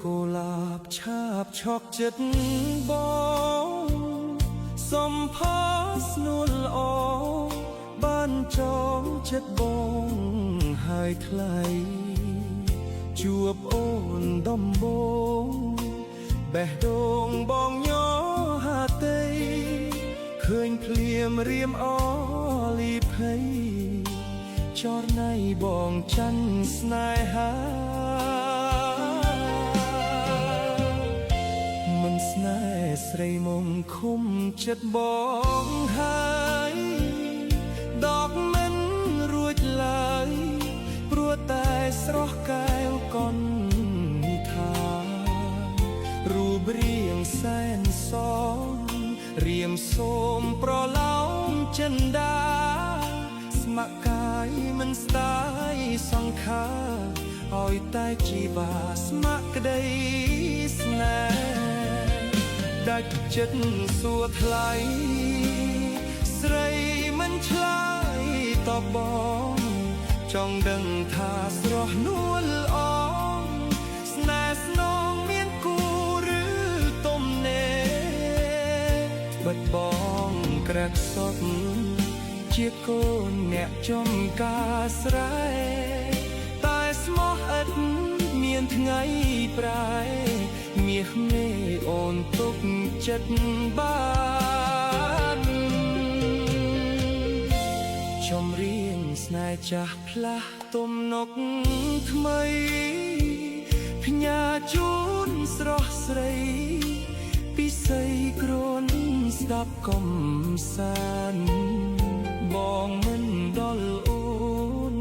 កុលាបឆាបឆក់ចិត្តបងសំផស្សនួលល្អបានចងចិត្តបងហើយថ្លៃជួបអូនដំបងបេះដូងបងញ័រហាតីឃើញភ្លៀមរៀមអលីភ័យចរណៃបងច័ន្ទស្នេហាមិនស្នេហ៍ស្រីមុំឃុំចិត្តបងហើយដកមិនរួចឡើយព្រោះតែស្រស់កែវកននិថារូបរាងសែនសមរៀមសូមប្រឡោមចិន្តាស្ម័គ្រកាយមិនស្ដាយសង្ខារឲ្យតែជីវាស្ម័គ្រក្តីស្នេហ៍ដាច់ចិត្តសួរថ្លៃស្រីមិនឆ្លើយតបបងចង់ដឹងថាស្រស់នួលអងស្នេហ៍ស្នងមានគូឬទំនេរបិទបងក្រាក់សត់ជាកូនអ្នកចំការស្រែតែស្មោះឥតមានថ្ងៃប្រែមាសមេអូនទុកចិត្តបានចំរៀងស្នេហ៍ចាស់ផ្លាស់ទំនុកថ្មីផ្ញើជូនស្រស់ស្រីពិសីក្រនស្ដាប់កំសាន្តបងមិនដល់អូន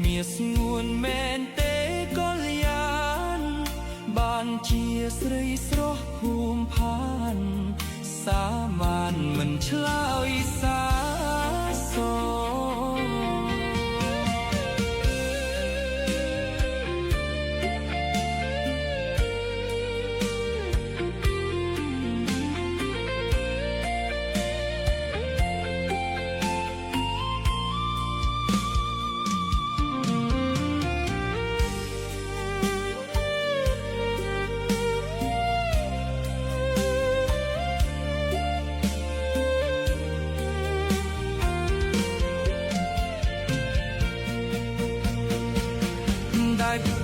មាសស្ងួនមែនទេកលយានបានជាស្រីស្រស់ភូមិផានសាមានមិនឆ្លើយសារស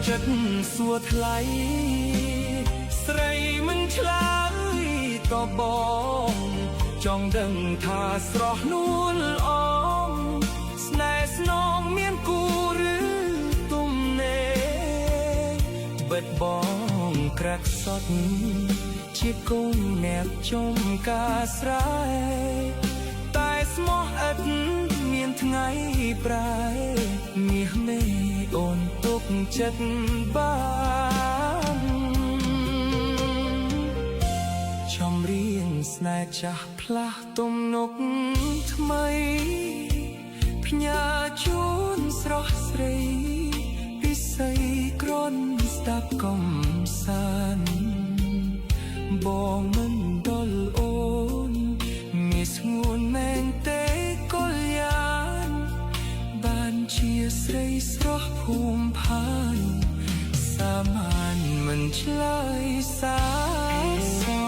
ចិត្តសួរថ្លៃស្រីមិនឆ្លើយតបបងចង់ដឹងថាស្រស់នួលអងស្នេហ៍ស្នងមានគូឬទំនេរបិទបងក្រាក់សត់ជាកូនអ្នកចំការស្រែតែស្មោះឥតមានថ្ងៃប្រែមាសមេអូនទុកចិត្តបានចំរៀងស្នេហ៍ចាស់ផ្លាស់ទំនុកថ្មីផ្ញើជូនស្រស់ស្រីពិសីក្រនស្ដាប់កំសាន្តបងមិនដល់អូនមាសស្ងួនមែនទេកលយានបានជាស្រីស្រស់ភូមិផានសាមានមិនឆ្លើយសារស